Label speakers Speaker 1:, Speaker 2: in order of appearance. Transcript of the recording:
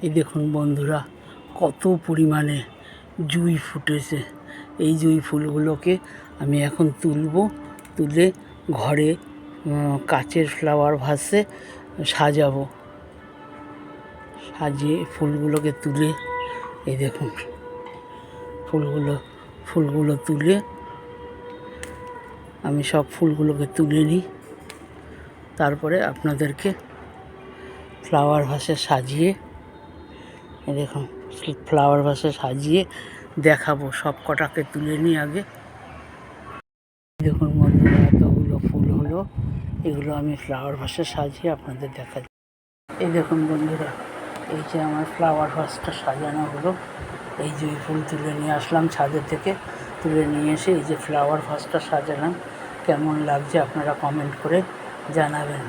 Speaker 1: এই দেখুন বন্ধুরা, কত পরিমাণে জুঁই ফুটেছে। এই জুঁই ফুলগুলোকে আমি এখন তুলে ঘরে কাচের ফ্লাওয়ার ভাসে সাজাবো। সাজিয়ে ফুলগুলোকে তুলে, এই দেখুন ফুলগুলো তুলে আমি সব ফুলগুলোকে তুলে নিই, তারপরে আপনাদেরকে ফ্লাওয়ার ভাসে সাজিয়ে, এই দেখুন ফ্লাওয়ার ভাসে সাজিয়ে দেখাবো। সব কটাকে তুলে নিই আগে। দেখুন বন্ধুরা, এতগুলো ফুল হলো, এগুলো আমি ফ্লাওয়ার ভাসে সাজিয়ে আপনাদের দেখাচ্ছি। এই দেখুন বন্ধুরা, এই যে আমার ফ্লাওয়ার ভাসটা সাজানো হলো। এই যে ফুল তুলে নিয়ে আসলাম ছাদের থেকে, তুলে নিয়ে এসে এই যে ফ্লাওয়ার ভাসটা সাজালাম। কেমন লাগছে আপনারা কমেন্ট করে জানাবেন।